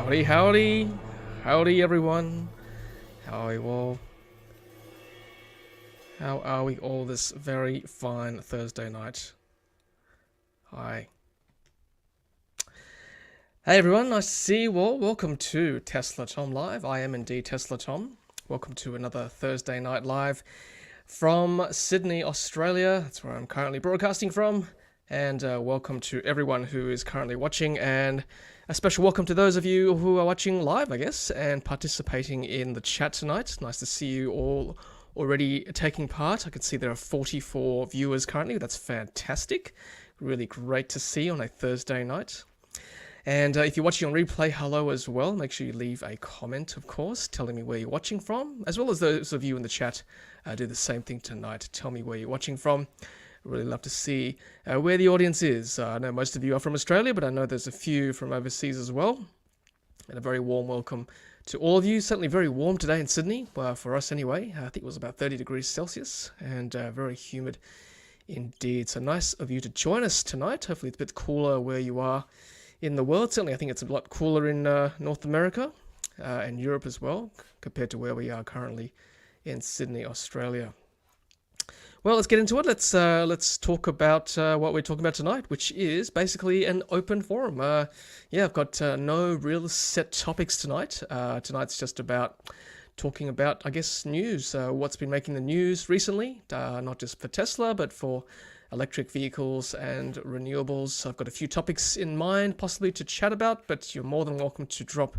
Howdy, howdy. Howdy, everyone. How are you all? How are we all this very fine Thursday night? Hi. Hey, everyone. Nice to see you all. Welcome to Tesla Tom Live. I am indeed Tesla Tom. Welcome to another Thursday night live from Sydney, Australia. That's where I'm currently broadcasting from. And welcome to everyone who is currently watching, and a special welcome to those of you who are watching live, I guess, and participating in the chat tonight. Nice to see you all already taking part. I can see there are 44 viewers currently. That's fantastic. Really great to see on a Thursday night. And if you're watching on replay, hello as well. Make sure you leave a comment, of course, telling me where you're watching from, as well as those of you in the chat do the same thing tonight. Tell me where you're watching from. Really love to see where the audience is. I know most of you are from Australia, but I know there's a few from overseas as well. And a very warm welcome to all of you. Certainly very warm today in Sydney, for us anyway. I think it was about 30 degrees Celsius and very humid indeed. So nice of you to join us tonight. Hopefully it's a bit cooler where you are in the world. Certainly I think it's a lot cooler in North America and Europe as well, compared to where we are currently in Sydney, Australia. Well, let's get into it. Let's talk about what we're talking about tonight, which is basically an open forum. I've got no real set topics tonight. Tonight's just about talking about, I guess, news. What's been making the news recently, not just for Tesla, but for electric vehicles and renewables. I've got a few topics in mind, possibly to chat about, but you're more than welcome to drop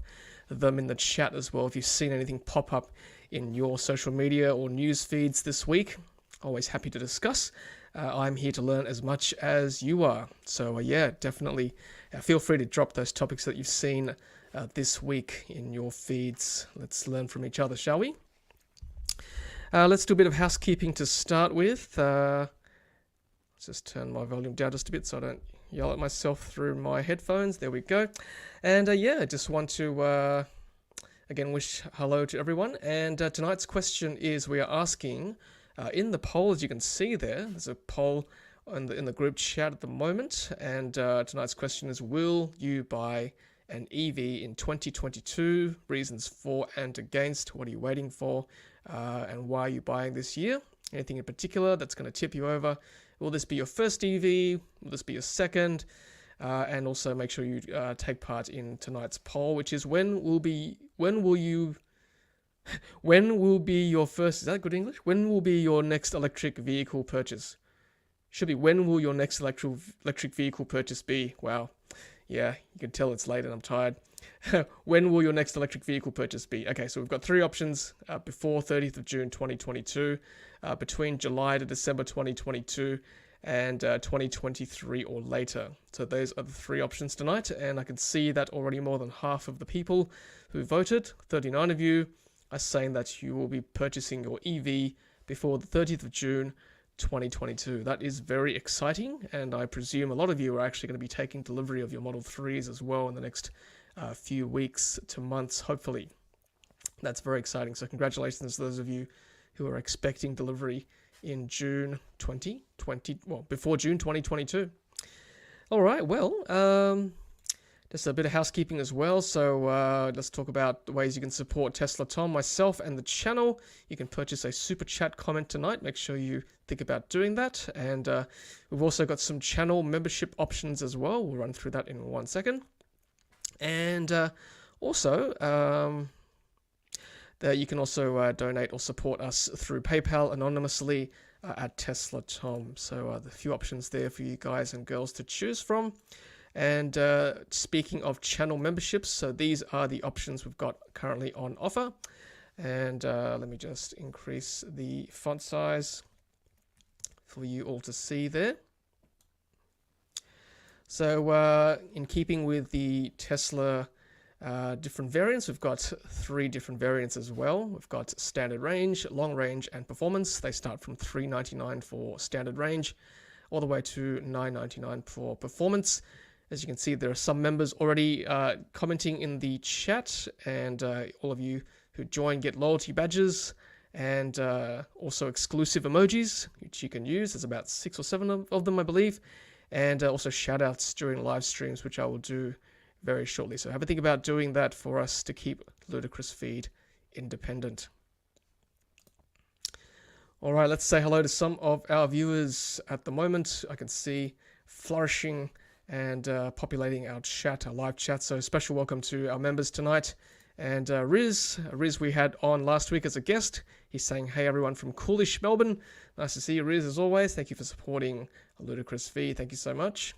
them in the chat as well if you've seen anything pop up in your social media or news feeds this week. Always happy to discuss. I'm here to learn as much as you are. So definitely feel free to drop those topics that you've seen this week in your feeds. Let's learn from each other, shall we? Let's do a bit of housekeeping to start with. Let's just turn my volume down just a bit so I don't yell at myself through my headphones. There we go. And I just want to again wish hello to everyone. And tonight's question is, we are asking, in the poll, as you can see there's a poll in the group chat at the moment, and tonight's question is, will you buy an EV in 2022? Reasons for and against. What are you waiting for? And why are you buying this year? Anything in particular that's going to tip you over? Will this be your first EV? Will this be your second? And also make sure you take part in tonight's poll, which is when will be your first, is that good English? When will be your next electric vehicle purchase? Should be, when will your next electric vehicle purchase be? Wow. Yeah, you can tell it's late and I'm tired. When will your next electric vehicle purchase be? Okay, so we've got three options before 30th of June 2022, between July to December 2022, and 2023 or later. So those are the three options tonight, and I can see that already more than half of the people who voted, 39 of you, are saying that you will be purchasing your EV before the 30th of June 2022. That is very exciting, and I presume a lot of you are actually going to be taking delivery of your Model 3s as well in the next few weeks to months, hopefully. That's very exciting. So congratulations to those of you who are expecting delivery in June 2020, well, before June 2022. All right, well, just a bit of housekeeping as well. So let's talk about the ways you can support Tesla Tom, myself, and the channel. You can purchase a super chat comment tonight. Make sure you think about doing that. And we've also got some channel membership options as well. We'll run through that in 1 second. And also, you can also donate or support us through PayPal anonymously at Tesla Tom. So the few options there for you guys and girls to choose from. And speaking of channel memberships, so these are the options we've got currently on offer. And let me just increase the font size for you all to see there. So in keeping with the Tesla different variants, we've got three different variants as well. We've got standard range, long range, and performance. They start from $399 for standard range all the way to $999 for performance. As you can see, there are some members already commenting in the chat, and all of you who join get loyalty badges and also exclusive emojis, which you can use. There's about 6 or 7 of them, I believe, and also shout outs during live streams, which I will do very shortly. So have a think about doing that for us to keep Ludicrous Feed independent. All right, let's say hello to some of our viewers at the moment. I can see flourishing and populating our chat, our live chat. So special welcome to our members tonight. And Riz we had on last week as a guest. He's saying, hey everyone from coolish Melbourne. Nice to see you, Riz, as always. Thank you for supporting a Ludicrous Feed. Thank you so much.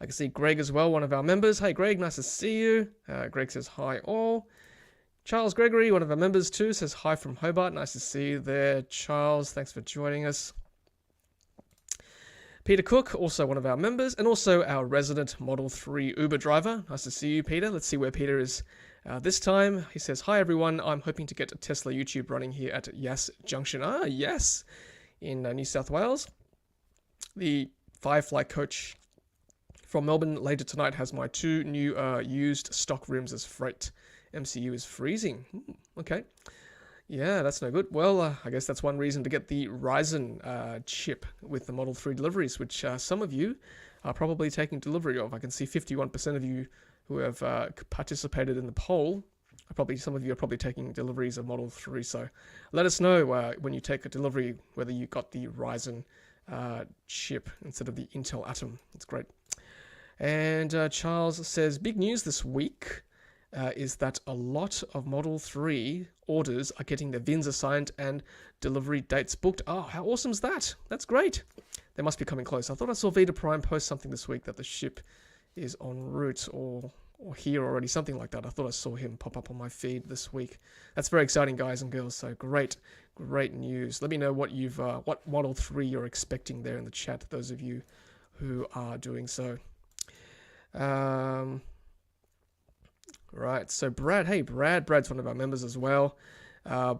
I can see Greg as well, one of our members. Hey Greg, nice to see you. Greg says hi all. Charles Gregory, one of our members too, says hi from Hobart. Nice to see you there, Charles. Thanks for joining us. Peter Cook, also one of our members, and also our resident Model 3 Uber driver. Nice to see you, Peter. Let's see where Peter is this time. He says, hi everyone, I'm hoping to get a Tesla YouTube running here at Yass Junction. Ah, yes, in New South Wales. The Firefly coach from Melbourne later tonight has my 2 new used stock rims as freight. MCU is freezing. Okay. Yeah, that's no good. Well, I guess that's one reason to get the Ryzen chip with the Model 3 deliveries, which some of you are probably taking delivery of. I can see 51% of you who have participated in the poll. Some of you are probably taking deliveries of Model 3. So let us know when you take a delivery whether you got the Ryzen chip instead of the Intel Atom. That's great. And Charles says, big news this week. Is that a lot of Model 3 orders are getting their VINs assigned and delivery dates booked. Oh, how awesome is that? That's great. They must be coming close. I thought I saw Vita Prime post something this week that the ship is en route or here already, something like that. I thought I saw him pop up on my feed this week. That's very exciting, guys and girls. So great news. Let me know what what Model 3 you're expecting there in the chat, those of you who are doing so. Right, so Brad, hey Brad's one of our members as well.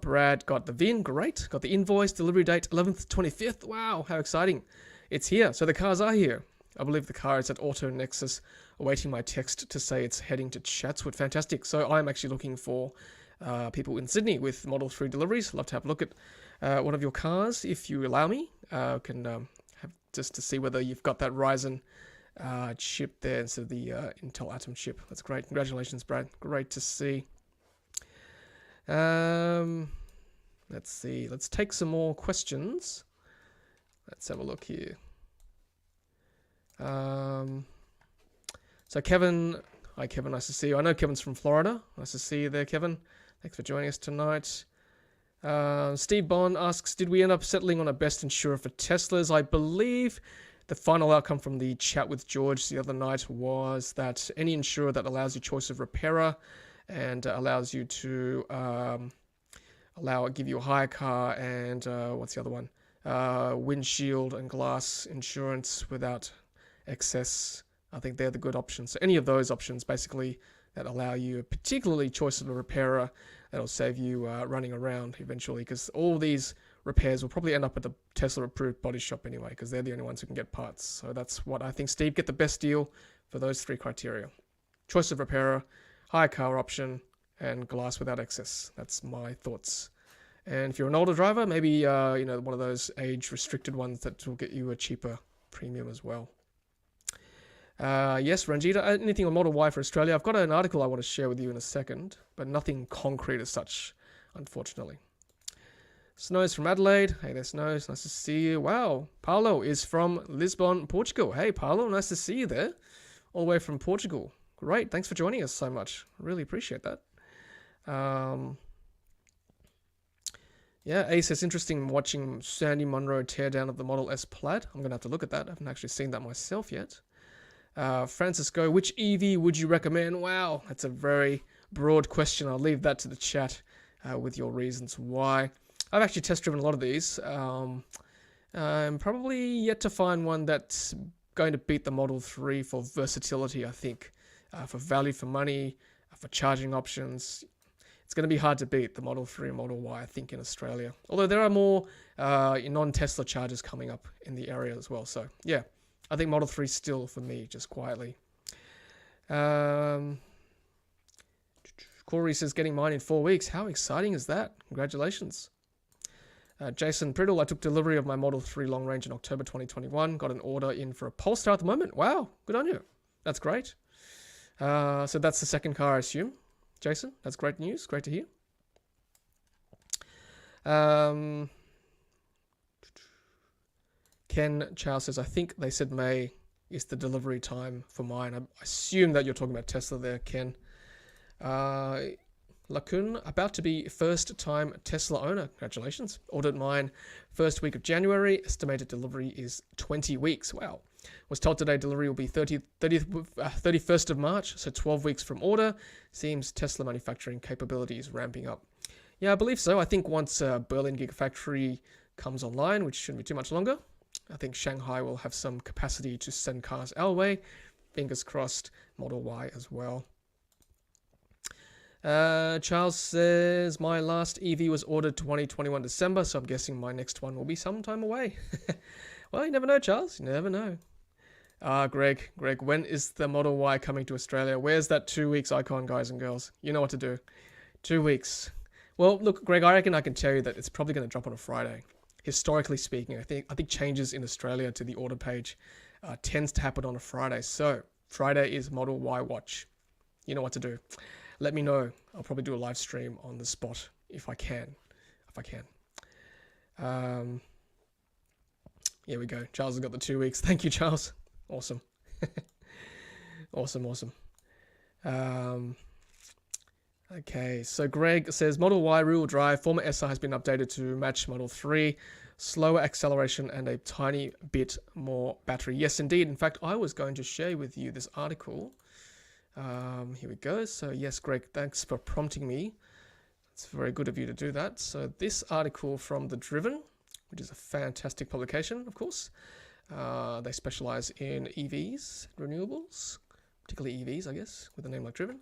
Brad got the VIN, great. Got the invoice, delivery date 11th, 25th. Wow, how exciting. It's here, so the cars are here. I believe the car is at Auto Nexus, awaiting my text to say it's heading to Chatswood. Fantastic. So I'm actually looking for people in Sydney with Model 3 deliveries. Love to have a look at one of your cars, if you allow me. Can have just to see whether you've got that Ryzen chip there instead of the Intel Atom chip. That's great. Congratulations, Brad. Great to see. Let's see. Let's take some more questions. Let's have a look here. So Kevin, hi Kevin, nice to see you. I know Kevin's from Florida. Nice to see you there, Kevin. Thanks for joining us tonight. Steve Bond asks, did we end up settling on a best insurer for Teslas? I believe the final outcome from the chat with George the other night was that any insurer that allows you choice of repairer and allows you to give you a hire car and what's the other one? Windshield and glass insurance without excess. I think they're the good options. So any of those options basically that allow you, particularly choice of a repairer, that'll save you running around eventually, because all these repairs will probably end up at the Tesla approved body shop anyway, because they're the only ones who can get parts. So that's what I think, Steve, get the best deal for those 3 criteria. Choice of repairer, hire car option, and glass without excess. That's my thoughts. And if you're an older driver, maybe one of those age restricted ones that will get you a cheaper premium as well. Yes, Ranjita, anything on Model Y for Australia? I've got an article I want to share with you in a second, but nothing concrete as such, unfortunately. Snows from Adelaide. Hey there, Snows. Nice to see you. Wow. Paulo is from Lisbon, Portugal. Hey, Paulo. Nice to see you there. All the way from Portugal. Great. Thanks for joining us so much. Really appreciate that. Yeah, Ace, it's interesting watching Sandy Munro tear down of the Model S Plaid. I'm going to have to look at that. I haven't actually seen that myself yet. Francisco, which EV would you recommend? Wow, that's a very broad question. I'll leave that to the chat with your reasons why. I've actually test driven a lot of these. I'm probably yet to find one that's going to beat the Model 3 for versatility, I think. For value for money, for charging options. It's going to be hard to beat the Model 3 and Model Y, I think, in Australia. Although there are more non-Tesla chargers coming up in the area as well. So, yeah, I think Model 3 still for me, just quietly. Corey says, getting mine in 4 weeks. How exciting is that? Congratulations. Jason Priddle, I took delivery of my Model 3 long range in October 2021. Got an order in for a Polestar at the moment. Wow, good on you. That's great. So that's the second car, I assume. Jason, that's great news. Great to hear. Ken Charles says, I think they said May is the delivery time for mine. I assume that you're talking about Tesla there, Ken. Lakun, about to be first-time Tesla owner. Congratulations. Ordered mine first week of January. Estimated delivery is 20 weeks. Wow. Was told today delivery will be 31st of March, so 12 weeks from order. Seems Tesla manufacturing capability is ramping up. Yeah, I believe so. I think once Berlin Gigafactory comes online, which shouldn't be too much longer, I think Shanghai will have some capacity to send cars our way. Fingers crossed, Model Y as well. Charles says, my last EV was ordered 2021 December, so I'm guessing my next one will be some time away. Well, you never know, Charles. You never know. Greg, when is the Model Y coming to Australia? Where's that 2 weeks icon, guys and girls? You know what to do. 2 weeks. Well, look, Greg, I reckon I can tell you that it's probably going to drop on a Friday. Historically speaking, I think changes in Australia to the order page tends to happen on a Friday. So Friday is Model Y watch. You know what to do. Let me know. I'll probably do a live stream on the spot if I can. Here we go. Charles has got the 2 weeks. Thank you, Charles. Awesome. Awesome. Okay, so Greg says, Model Y rear-wheel drive, former SR has been updated to match Model 3, slower acceleration and a tiny bit more battery. Yes, indeed. In fact, I was going to share with you this article. Here we go. So yes, Greg, thanks for prompting me. It's very good of you to do that. So this article from The Driven, which is a fantastic publication, of course. They specialize in EVs, renewables, particularly EVs, I guess, with a name like Driven.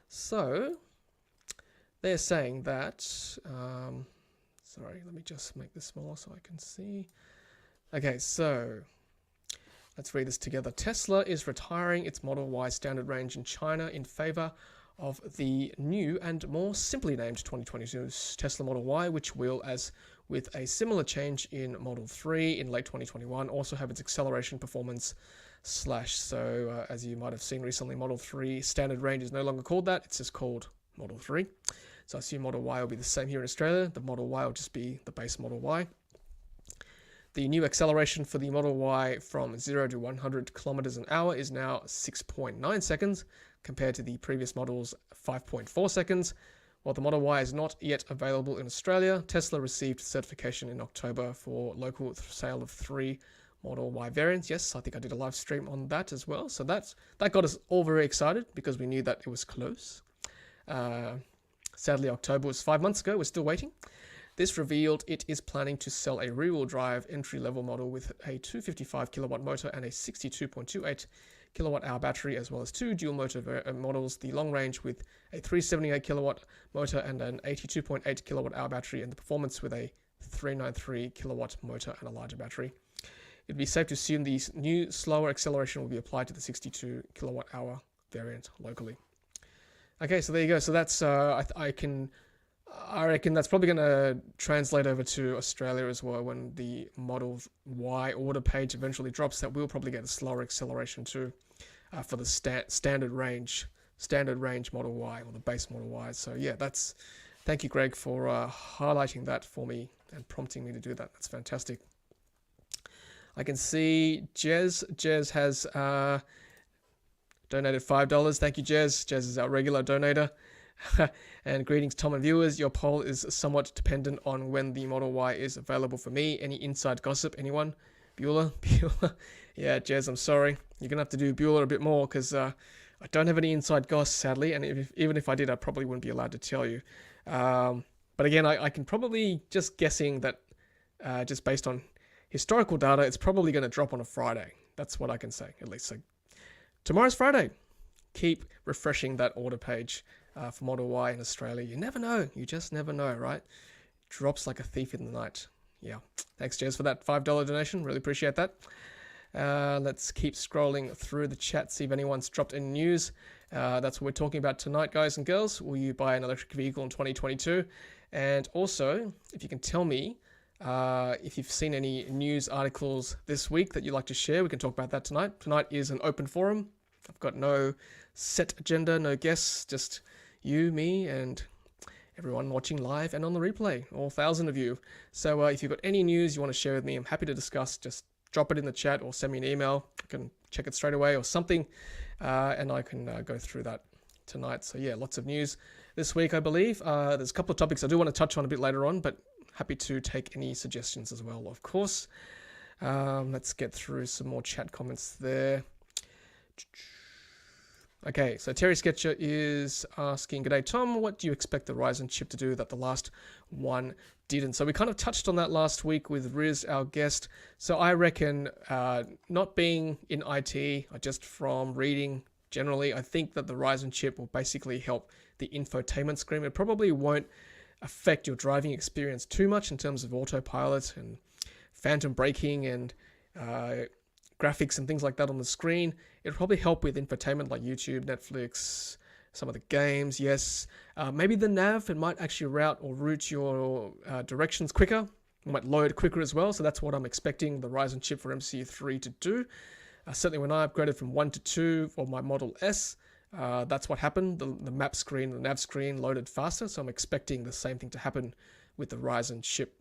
So they're saying that, sorry, let me just make this smaller so I can see. Okay, so let's read this together. Tesla is retiring its Model Y standard range in China in favor of the new and more simply named 2022 Tesla Model Y, which will, as with a similar change in Model 3 in late 2021, also have its acceleration performance slash. So as you might have seen recently, Model 3 standard range is no longer called that. It's just called Model 3. So I assume Model Y will be the same here in Australia. The Model Y will just be the base Model Y. The new acceleration for the Model Y from 0 to 100 kilometers an hour is now 6.9 seconds, compared to the previous model's 5.4 seconds. While the Model Y is not yet available in Australia, Tesla received certification in October for local sale of 3 Model Y variants. Yes, I think I did a live stream on that as well. So that got us all very excited because we knew that it was close. Sadly, October was 5 months ago. We're still waiting. This revealed it is planning to sell a rear-wheel drive entry-level model with a 255 kilowatt motor and a 62.28 kilowatt-hour battery, as well as 2 dual-motor models, the long range with a 378 kilowatt motor and an 82.8 kilowatt-hour battery, and the performance with a 393 kilowatt motor and a larger battery. It'd be safe to assume the new slower acceleration will be applied to the 62 kilowatt-hour variant locally. Okay, so there you go. So that's I reckon that's probably going to translate over to Australia as well when the Model Y order page eventually drops. That we'll probably get a slower acceleration too for the standard range Model Y or the base Model Y. So yeah, thank you, Greg, for highlighting that for me and prompting me to do that. That's fantastic. I can see Jez has donated $5. Thank you, Jez. Jez is our regular donator. And greetings, Tom and viewers. Your poll is somewhat dependent on when the Model Y is available for me. Any inside gossip? Anyone? Bueller? Yeah, Jez, I'm sorry. You're going to have to do Bueller a bit more because I don't have any inside goss, sadly. And even if I did, I probably wouldn't be allowed to tell you. But again, I can probably just guessing that just based on historical data, it's probably going to drop on a Friday. That's what I can say, at least. So tomorrow's Friday. Keep refreshing that order page for Model Y in Australia. You never know. You just never know, right? Drops like a thief in the night. Yeah. Thanks, Jez, for that $5 donation. Really appreciate that. Let's keep scrolling through the chat, see if anyone's dropped any news. That's what we're talking about tonight, guys and girls. Will you buy an electric vehicle in 2022? And also, if you can tell me if you've seen any news articles this week that you'd like to share, we can talk about that tonight. Tonight is an open forum. I've got no set agenda, no guests, just you, me, and everyone watching live and on the replay, all 1,000 of you. So if you've got any news you want to share with me, I'm happy to discuss. Just drop it in the chat or send me an email. I can check it straight away or something, and I can go through that tonight. So yeah, lots of news this week, I believe. There's a couple of topics I do want to touch on a bit later on, but happy to take any suggestions as well, of course. Let's get through some more chat comments there. Okay, so Terry Sketcher is asking, "G'day Tom, what do you expect the Ryzen chip to do that the last one didn't?" So we kind of touched on that last week with Riz, our guest. So I reckon, not being in IT, or just from reading generally, I think that the Ryzen chip will basically help the infotainment screen. It probably won't affect your driving experience too much in terms of autopilot and phantom braking and graphics and things like that on the screen. It'll probably help with infotainment like YouTube, Netflix, some of the games, yes. Maybe the nav, it might actually route your directions quicker. It might load quicker as well, so that's what I'm expecting the Ryzen chip for MCU3 to do. Certainly when I upgraded from 1 to 2 for my Model S, that's what happened. The map screen, the nav screen loaded faster, so I'm expecting the same thing to happen with the Ryzen chip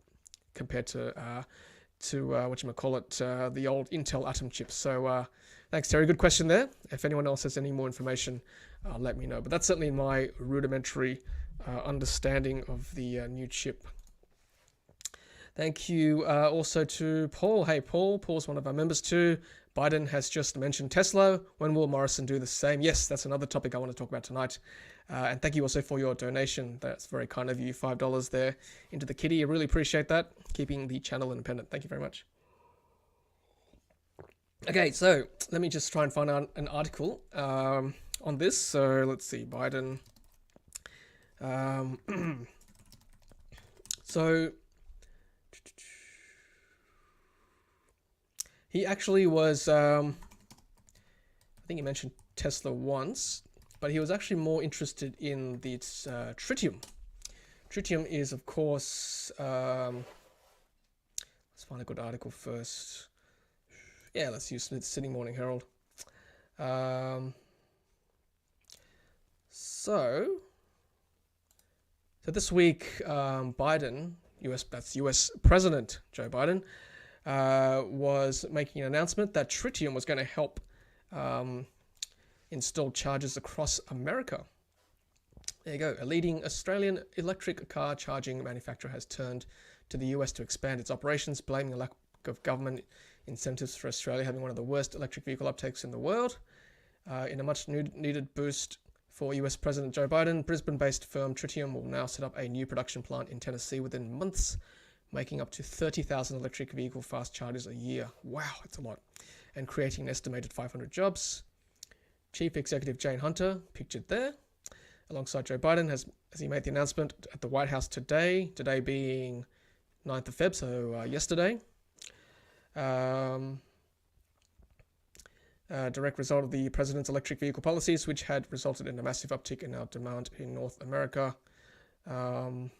compared to the old Intel Atom chips. So thanks, Terry. Good question there. If anyone else has any more information, let me know. But that's certainly my rudimentary understanding of the new chip. Thank you also to Paul. Hey, Paul. Paul's one of our members too. Biden has just mentioned Tesla. When will Morrison do the same? Yes, that's another topic I want to talk about tonight. And thank you also for your donation. That's very kind of you, $5 there into the kitty. I really appreciate that. Keeping the channel independent. Thank you very much. Okay, so let me just try and find out an article on this. So let's see, Biden. So he actually was, I think he mentioned Tesla once, but he was actually more interested in the tritium. Tritium is, of course, let's find a good article first. Yeah, let's use Sydney Morning Herald. So this week, Biden, US President Joe Biden, was making an announcement that tritium was going to help install chargers across America. There you go. A leading Australian electric car charging manufacturer has turned to the US to expand its operations, blaming a lack of government incentives for Australia having one of the worst electric vehicle uptakes in the world. In a much needed boost for US President Joe Biden, Brisbane-based firm Tritium will now set up a new production plant in Tennessee within months, making up to 30,000 electric vehicle fast chargers a year. Wow, that's a lot. And creating an estimated 500 jobs. Chief Executive Jane Hunter, pictured there, alongside Joe Biden, as he made the announcement at the White House today being 9th of Feb, so yesterday. Direct result of the president's electric vehicle policies, which had resulted in a massive uptick in our demand in North America. Then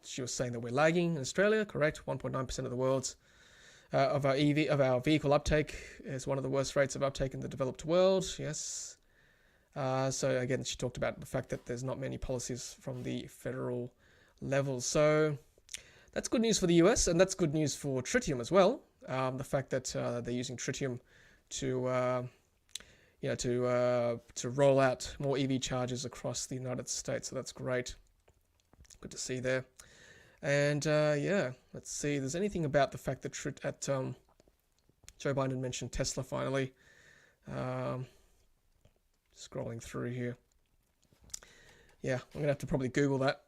she was saying that we're lagging in Australia, correct? 1.9% of the world's of our vehicle uptake is one of the worst rates of uptake in the developed world. Yes. So again, she talked about the fact that there's not many policies from the federal level. So that's good news for the US, and that's good news for tritium as well. The fact that they're using tritium to roll out more EV chargers across the United States. So that's great. Good to see there. And let's see. There's anything about the fact that Joe Biden mentioned Tesla finally. Scrolling through here. Yeah, I'm gonna have to probably Google that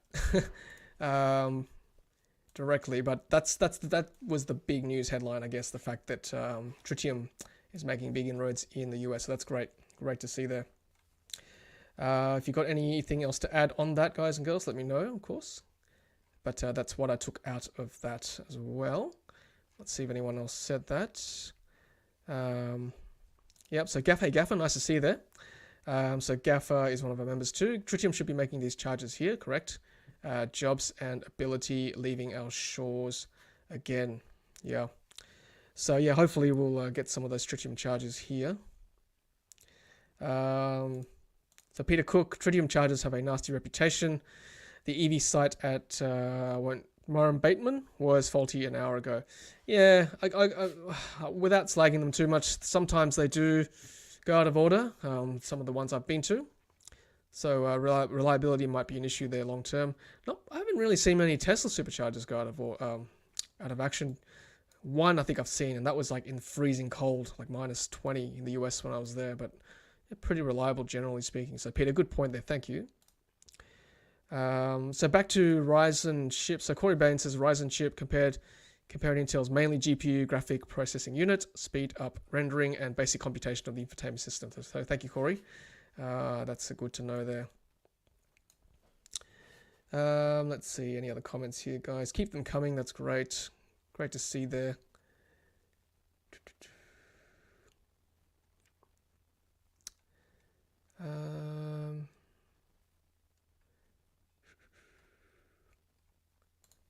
directly, but that was the big news headline, I guess. The fact that tritium is making big inroads in the US. So that's great to see there. If you've got anything else to add on that, guys and girls, let me know, of course. But that's what I took out of that as well. Let's see if anyone else said that. Yep, so Gaffer, nice to see you there. So Gaffer is one of our members too. Tritium should be making these charges here, correct? Jobs and ability leaving our shores again. Yeah. So yeah, hopefully we'll get some of those tritium charges here. So Peter Cook, tritium chargers have a nasty reputation. The EV site at Moram Bateman was faulty an hour ago. Yeah, without slagging them too much, sometimes they do go out of order, some of the ones I've been to. So reliability might be an issue there long term. Nope, I haven't really seen many Tesla superchargers go out of action. One I think I've seen, and that was like in freezing cold, like -20 in the US when I was there, but they're pretty reliable generally speaking. So Peter, good point there, thank you. So back to Ryzen chip. So Corey Bain says Ryzen chip comparing Intel's mainly GPU graphic processing unit, speed up rendering, and basic computation of the infotainment system. So thank you, Corey. That's good to know there. Let's see, any other comments here, guys? Keep them coming, that's great. Great to see there.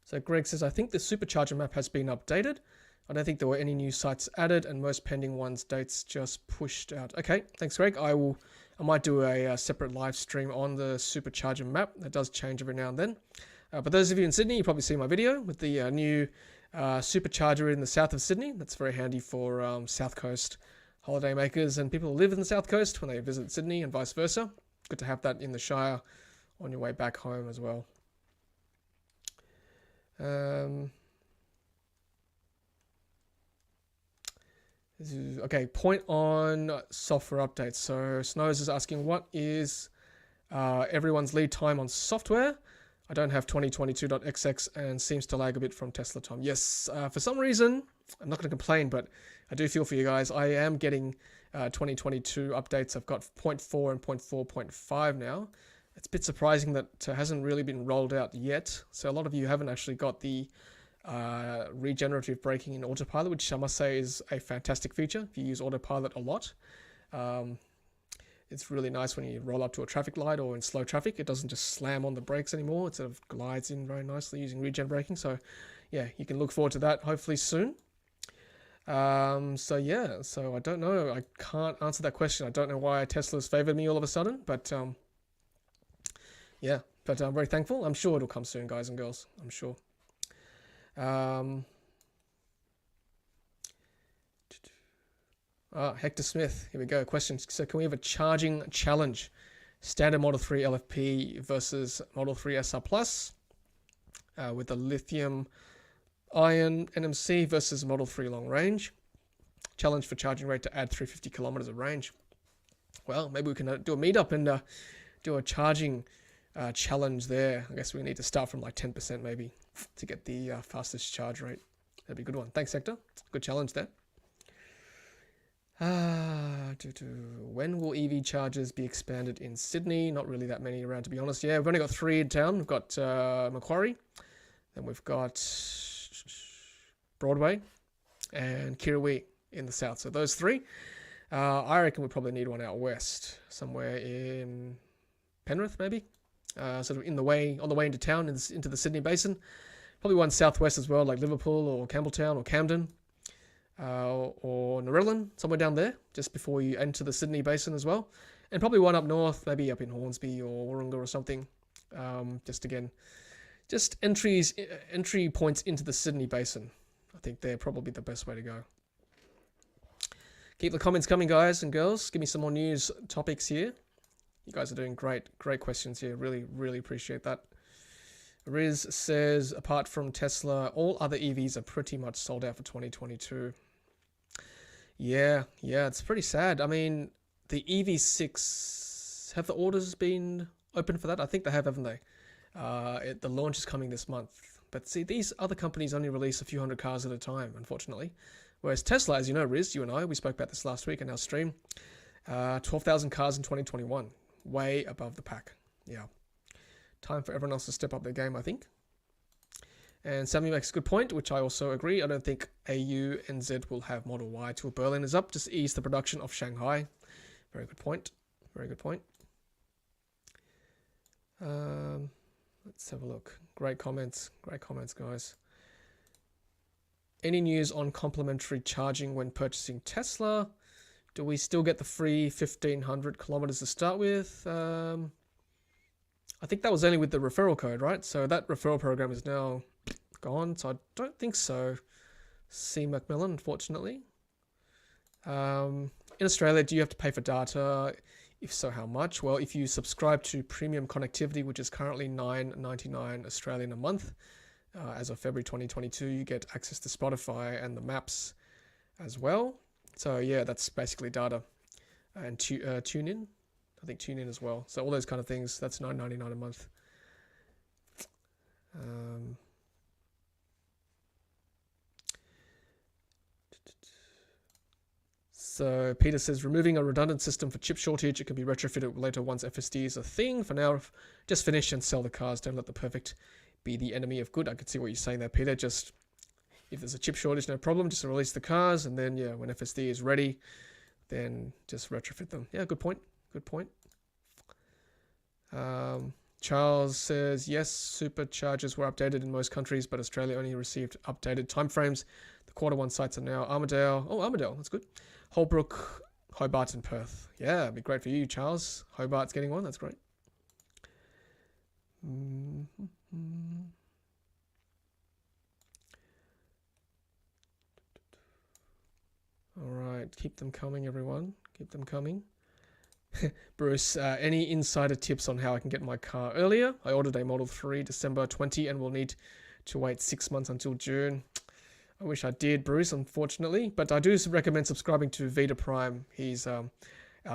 So Greg says, I think the supercharger map has been updated. I don't think there were any new sites added, and most pending ones dates just pushed out. Okay, thanks, Greg. I might do a separate live stream on the supercharger map. That does change every now and then. But those of you in Sydney, you probably see my video with the new supercharger in the south of Sydney. That's very handy for South Coast holiday makers and people who live in the South Coast when they visit Sydney and vice versa. Good to have that in the Shire on your way back home as well. Okay, point on software updates. So Snows is asking, what is everyone's lead time on software? I don't have 2022.xx and seems to lag a bit from Tesla Tom. Yes, for some reason, I'm not going to complain, but I do feel for you guys. I am getting 2022 updates. I've got 0.4 and 0.4.5 now. It's a bit surprising that it hasn't really been rolled out yet. So a lot of you haven't actually got the regenerative braking in autopilot, which I must say is a fantastic feature if you use autopilot a lot. It's really nice when you roll up to a traffic light or in slow traffic. It doesn't just slam on the brakes anymore. It sort of glides in very nicely using regen braking. So yeah, you can look forward to that hopefully soon. So yeah, so I don't know. I can't answer that question. I don't know why Tesla's favored me all of a sudden, but yeah, but I'm very thankful. I'm sure it'll come soon, guys and girls. I'm sure. Hector Smith, here we go. Question. So can we have a charging challenge? Standard Model 3 LFP versus Model 3 SR Plus with the lithium ion NMC versus Model 3 long range. Challenge for charging rate to add 350 kilometers of range. Well, maybe we can do a meetup and do a charging challenge there. I guess we need to start from like 10% maybe to get the fastest charge rate. That'd be a good one. Thanks, Hector. Good challenge there. When will EV chargers be expanded in Sydney? Not really that many around, to be honest. Yeah, we've only got 3 in town. We've got Macquarie, then we've got Broadway, and Kirrawee in the south. So those 3. I reckon we probably need one out west, somewhere in Penrith, maybe. Sort of on the way into town, into the Sydney Basin. Probably one southwest as well, like Liverpool or Campbelltown or Camden. Or Narellan, somewhere down there, just before you enter the Sydney Basin as well. And probably one up north, maybe up in Hornsby or Warringah or something. Just entry points into the Sydney Basin. I think they're probably the best way to go. Keep the comments coming, guys and girls. Give me some more news topics here. You guys are doing great questions here. Really, really appreciate that. Riz says, apart from Tesla, all other EVs are pretty much sold out for 2022. Yeah, it's pretty sad. I mean, the EV6, have the orders been open for that? I think they have, haven't they? The launch is coming this month. But see, these other companies only release a few hundred cars at a time, unfortunately. Whereas Tesla, as you know, Riz, you and I, we spoke about this last week in our stream, 12,000 cars in 2021. Way above the pack. Yeah. Time for everyone else to step up their game, I think. And Sammy makes a good point, which I also agree. I don't think AU and Z will have Model Y till Berlin is up. Just ease the production of Shanghai. Very good point. Very good point. Let's have a look. Great comments. Great comments, guys. Any news on complimentary charging when purchasing Tesla? Do we still get the free 1,500 kilometers to start with? I think that was only with the referral code, right? So that referral program is now gone. So I don't think so. C. Macmillan, unfortunately. In Australia, do you have to pay for data? If so, how much? Well, if you subscribe to premium connectivity, which is currently $9.99 Australian a month, as of February 2022, you get access to Spotify and the maps as well. So yeah, that's basically data and tune in. I think tune in as well. So all those kind of things. That's $9.99 a month. So Peter says, removing a redundant system for chip shortage. It can be retrofitted later once FSD is a thing. For now, just finish and sell the cars. Don't let the perfect be the enemy of good. I can see what you're saying there, Peter. Just if there's a chip shortage, no problem. Just release the cars, and then yeah, when FSD is ready, then just retrofit them. Yeah, good point. Good point. Charles says, yes, superchargers were updated in most countries, but Australia only received updated timeframes. The Q1 sites are now Armadale. Oh, Armadale, that's good. Holbrook, Hobart, and Perth. Yeah, it'd be great for you, Charles. Hobart's getting one. That's great. All right, keep them coming, everyone. Keep them coming. Bruce, any insider tips on how I can get my car earlier? I ordered a Model 3 December 20 and will need to wait 6 months until June. I wish I did, Bruce, unfortunately. But I do recommend subscribing to Vita Prime. He's our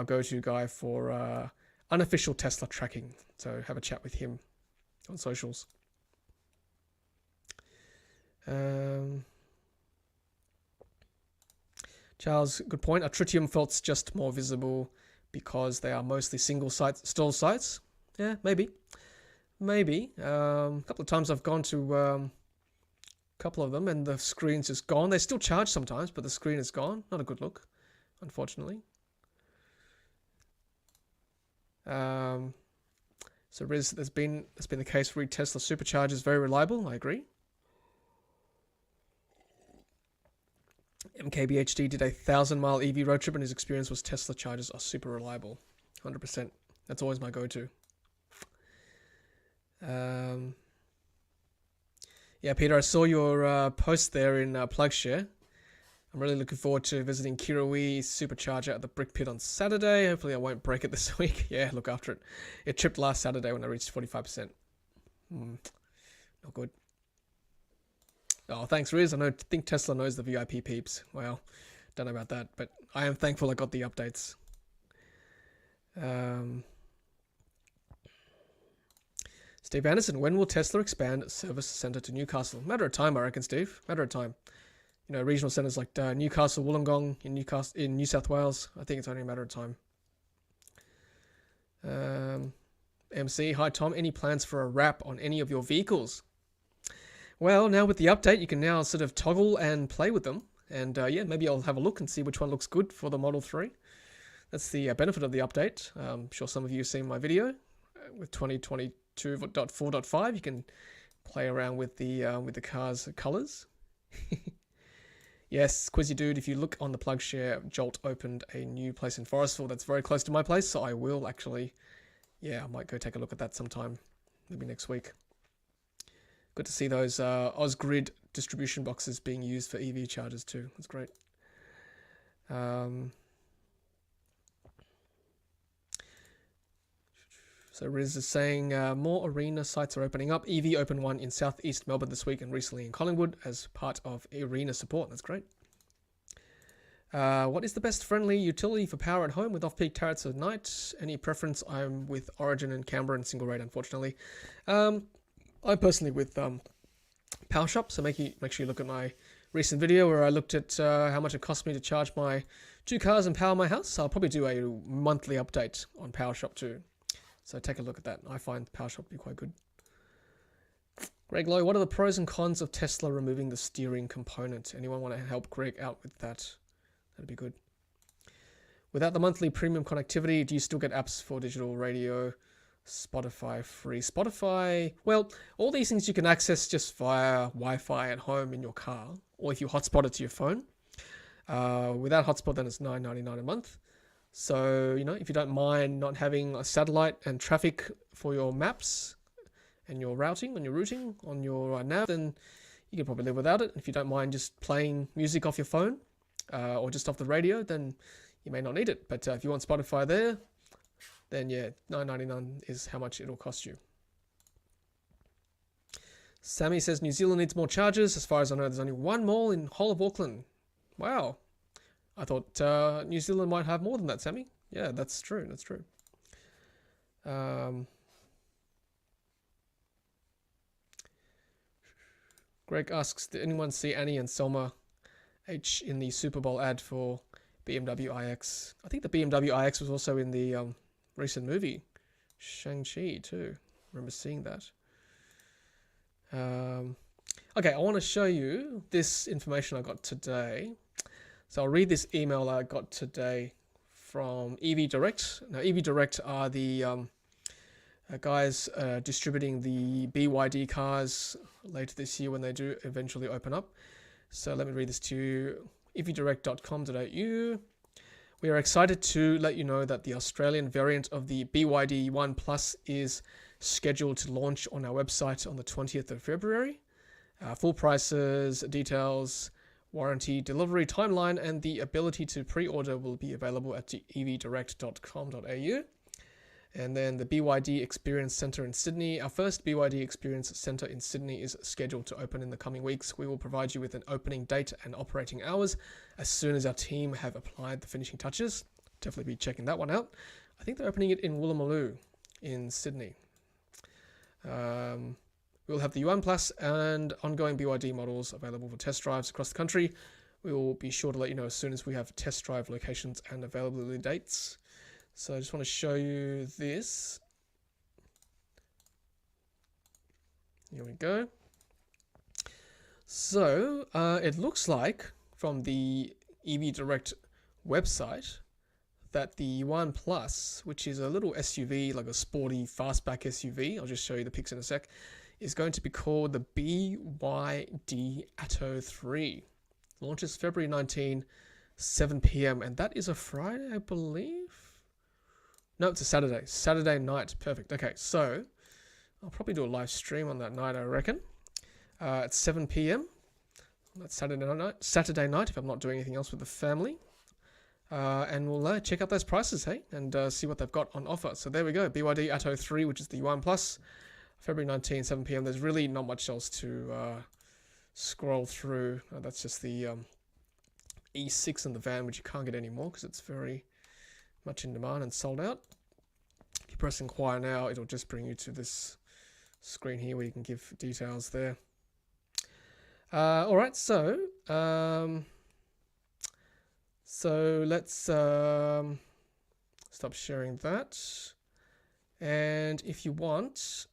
go-to guy for unofficial Tesla tracking. So have a chat with him on socials. Charles, good point. Are tritium faults just more visible because they are mostly single stall sites? Yeah, maybe. Maybe. A couple of times I've gone to a couple of them and the screen's just gone. They still charge sometimes, but the screen is gone. Not a good look, unfortunately. So Riz, that's been the case for Tesla superchargers. Very reliable, I agree. MKBHD did a 1,000-mile EV road trip and his experience was Tesla chargers are super reliable. 100%. That's always my go-to. Yeah, Peter, I saw your post there in PlugShare. I'm really looking forward to visiting Kirrawee Supercharger at the Brick Pit on Saturday. Hopefully I won't break it this week. Yeah, look after it. It tripped last Saturday when I reached 45%. Not good. Oh, thanks, Riz. I think Tesla knows the VIP peeps. Well, don't know about that, but I am thankful I got the updates. Steve Anderson, when will Tesla expand service center to Newcastle? Matter of time, I reckon, Steve. Matter of time. You know, regional centers like Newcastle, Wollongong in New South Wales. I think it's only a matter of time. MC, hi Tom. Any plans for a wrap on any of your vehicles? Well, now with the update, you can now sort of toggle and play with them. And yeah, maybe I'll have a look and see which one looks good for the Model 3. That's the benefit of the update. I'm sure some of you have seen my video with 2022.4.5. You can play around with the car's colors. Yes, Quizzy Dude, if you look on the PlugShare, Jolt opened a new place in Forestville that's very close to my place, so I will actually, yeah, I might go take a look at that sometime, maybe next week. Good to see those Osgrid distribution boxes being used for EV chargers too. That's great. So Riz is saying more arena sites are opening up. EV opened one in southeast Melbourne this week and recently in Collingwood as part of arena support. That's great. What is the best friendly utility for power at home with off-peak tariffs at night? Any preference? I'm with Origin and Canberra and single rate, unfortunately. I'm personally with PowerShop, so make sure you look at my recent video where I looked at how much it cost me to charge my 2 cars and power my house. I'll probably do a monthly update on PowerShop too. So take a look at that. I find PowerShop to be quite good. Greg Lowe, what are the pros and cons of Tesla removing the steering component? Anyone want to help Greg out with that? That'd be good. Without the monthly premium connectivity, do you still get apps for digital radio? Spotify free. Spotify, well, all these things you can access just via Wi-Fi at home in your car, or if you hotspot it to your phone. Without hotspot, then it's $9.99 a month. So, if you don't mind not having a satellite and traffic for your maps and your routing on your nav, then you can probably live without it. If you don't mind just playing music off your phone or just off the radio, then you may not need it. But if you want Spotify there, then yeah, $9.99 is how much it'll cost you. Sammy says New Zealand needs more chargers. As far as I know, there's only one mall in whole of Auckland. Wow. I thought New Zealand might have more than that, Sammy. Yeah, that's true. That's true. Greg asks, did anyone see Annie and Selma H in the Super Bowl ad for BMW iX? I think the BMW iX was also in the recent movie, Shang-Chi too. I remember seeing that. Okay, I want to show you this information I got today. So I'll read this email I got today from EV Direct. Now, EV Direct are the guys distributing the BYD cars later this year when they do eventually open up. So let me read this to you. evdirect.com.au. We are excited to let you know that the Australian variant of the BYD One Plus is scheduled to launch on our website on the 20th of February. Full prices, details, warranty, delivery timeline, and the ability to pre-order will be available at evdirect.com.au. And then the BYD Experience Centre in Sydney. Our first BYD Experience Centre in Sydney is scheduled to open in the coming weeks. We will provide you with an opening date and operating hours as soon as our team have applied the finishing touches. Definitely be checking that one out. I think they're opening it in Woolloomooloo in Sydney. We'll have the Yuan Plus and ongoing BYD models available for test drives across the country. We will be sure to let you know as soon as we have test drive locations and availability dates. So I just want to show you this. Here we go. So it looks like from the EV Direct website that the Yuan Plus, which is a little SUV, like a sporty fastback SUV, I'll just show you the pics in a sec, is going to be called the BYD Atto 3. Launches February 19, 7 p.m. And that is a Friday, I believe? No, it's a Saturday. Saturday night. Perfect. Okay, so I'll probably do a live stream on that night, I reckon. At 7 p.m. That's Saturday night if I'm not doing anything else with the family. And we'll check out those prices, hey? And see what they've got on offer. So there we go. BYD Atto 3, which is the Yuan Plus. February 19, 7 p.m. There's really not much else to scroll through. That's just the E6 in the van, which you can't get anymore because it's very much in demand and sold out. If you press inquire now, it'll just bring you to this screen here where you can give details there. All right, so let's stop sharing that. And if you want,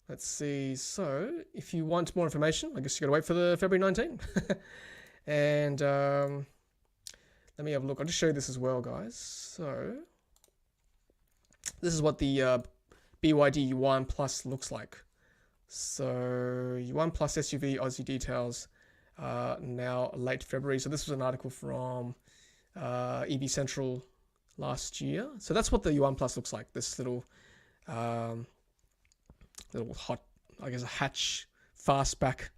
let's see. So if you want more information, I guess you got to wait for the February 19. And let me have a look. I'll just show you this as well, guys. So this is what the BYD Yuan Plus looks like. So Yuan Plus SUV Aussie details now late February. So this was an article from EV Central last year. So that's what the Yuan Plus looks like. This little hot, I guess, a hatch fastback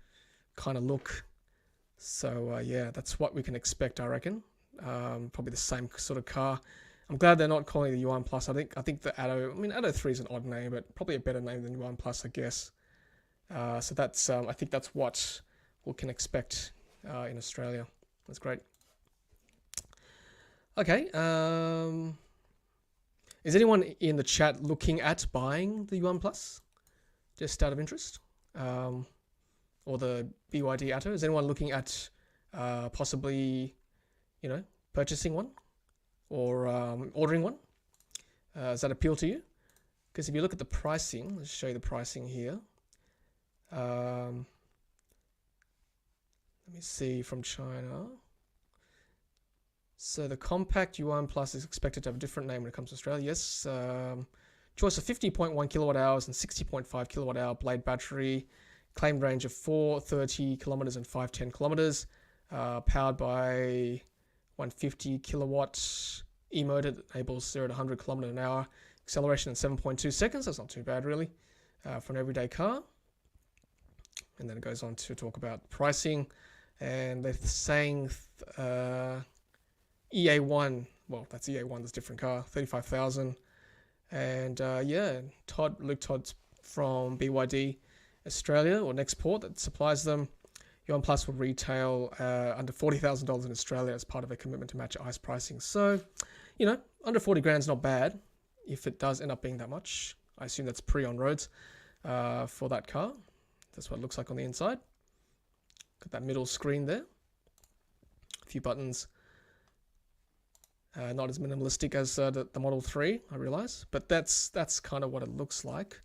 kind of look. So yeah, that's what we can expect, I reckon. Probably the same sort of car. I'm glad they're not calling it the Yuan Plus. I think the Atto, Atto 3 is an odd name, but probably a better name than Yuan Plus, I guess. So that's, I think that's what we can expect in Australia. That's great. Okay. Is anyone in the chat looking at buying the Yuan Plus? Just out of interest? Or the BYD Atto? Is anyone looking at possibly, purchasing one? Or ordering one? Does that appeal to you? Because if you look at the pricing, let's show you the pricing here. Let me see from China. So the compact Yuan Plus is expected to have a different name when it comes to Australia. Yes, choice of 50.1 kilowatt hours and 60.5 kilowatt hour blade battery, claimed range of 430 kilometers and 510 kilometers. Powered by 150 kilowatt e-motor that enables 0 to 100 kilometers an hour. Acceleration in 7.2 seconds. That's not too bad, really, for an everyday car. And then it goes on to talk about pricing. And they're saying EA1. Well, that's EA1. That's a different car. 35,000. And yeah, Luke Todd's from BYD Australia, or Nextport, that supplies them. Yuan Plus will retail under $40,000 in Australia as part of a commitment to match ICE pricing. So, you know, under 40 grand is not bad if it does end up being that much. I assume that's pre-on roads for that car. That's what it looks like on the inside. Got that middle screen there. A few buttons. Not as minimalistic as the Model 3, I realize. But that's kind of what it looks like.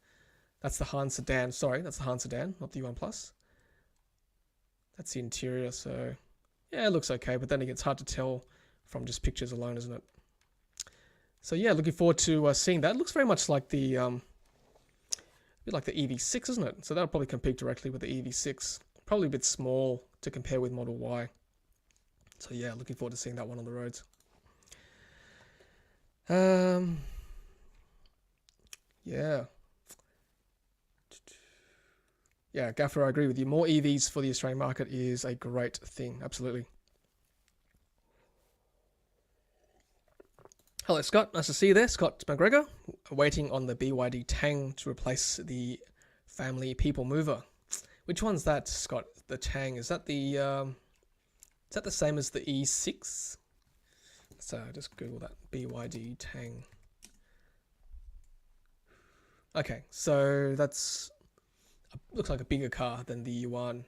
That's the Han Sedan. Sorry, that's the Han Sedan, not the Yuan Plus. That's the interior, so yeah, it looks okay, but then it gets hard to tell from just pictures alone, isn't it? So yeah, looking forward to seeing that. It looks very much like the bit like the EV6, isn't it? So that'll probably compete directly with the EV6. Probably a bit small to compare with Model Y. So yeah, looking forward to seeing that one on the roads. Yeah. Yeah, Gaffer, I agree with you. More EVs for the Australian market is a great thing. Absolutely. Hello, Scott. Nice to see you there. Scott McGregor, waiting on the BYD Tang to replace the family people mover. Which one's that, Scott? The Tang. Is that the same as the E6? So just Google that. BYD Tang. Okay, so that's... looks like a bigger car than the Yuan.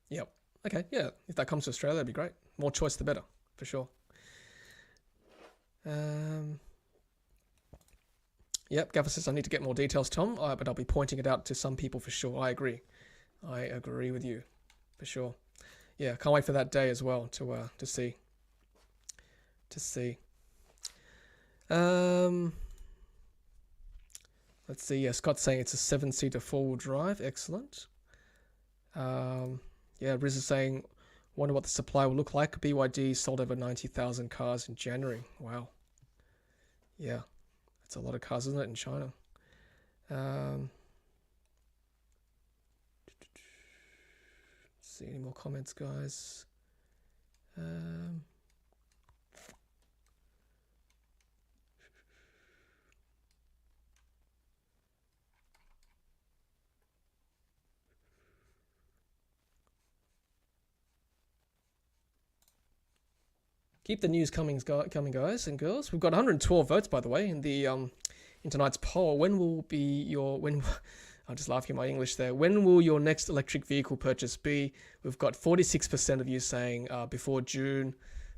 Yep. Okay, yeah. If that comes to Australia, that'd be great. More choice, the better, for sure. Yep, Gaffer says I need to get more details, Tom, but I'll be pointing it out to some people for sure. I agree. I agree with you, for sure. Yeah, can't wait for that day as well to see. Let's see. Yeah, Scott's saying it's a 7-seater four-wheel drive. Excellent. Yeah, Riz is saying, wonder what the supply will look like. BYD sold over 90,000 cars in January. Wow. Yeah, that's a lot of cars, isn't it, in China? See any more comments, guys? Keep the news coming, guys and girls. We've got 112 votes, by the way, in the in tonight's poll. When will be your I'm just laughing at my English there. When will your next electric vehicle purchase be? We've got 46% of you saying before June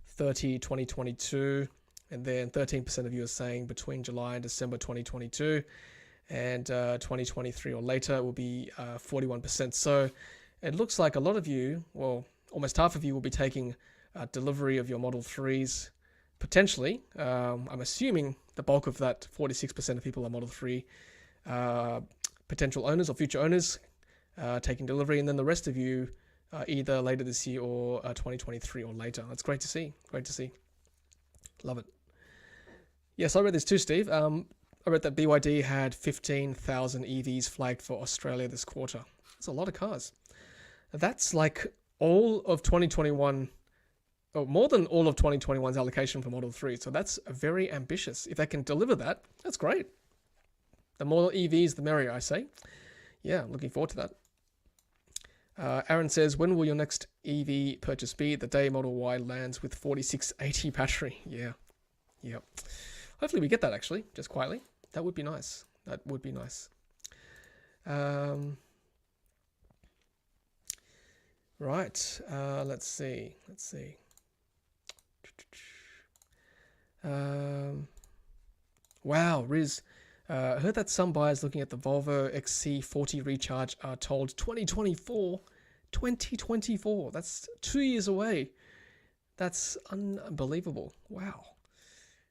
30, 2022, and then 13% of you are saying between July and December 2022, and 2023 or later will be 41%. So it looks like a lot of you, well, almost half of you will be taking delivery of your Model 3s, potentially. I'm assuming the bulk of that 46% of people are Model 3 potential owners or future owners taking delivery, and then the rest of you either later this year or 2023 or later. That's great to see. Great to see. Love it. Yes, I read this too, Steve. I read that BYD had 15,000 EVs flagged for Australia this quarter. That's a lot of cars. That's like all of 2021... Oh, more than all of 2021's allocation for Model 3. So that's very ambitious. If they can deliver that, that's great. The more EVs, the merrier, I say. Yeah, I'm looking forward to that. Aaron says, when will your next EV purchase be? The day Model Y lands with 4680 battery. Yeah. Yep. Hopefully we get that, actually, just quietly. That would be nice. That would be nice. Right. Let's see. Wow, Riz. I heard that some buyers looking at the Volvo XC40 Recharge are told 2024. 2024. That's 2 years away. That's unbelievable. Wow.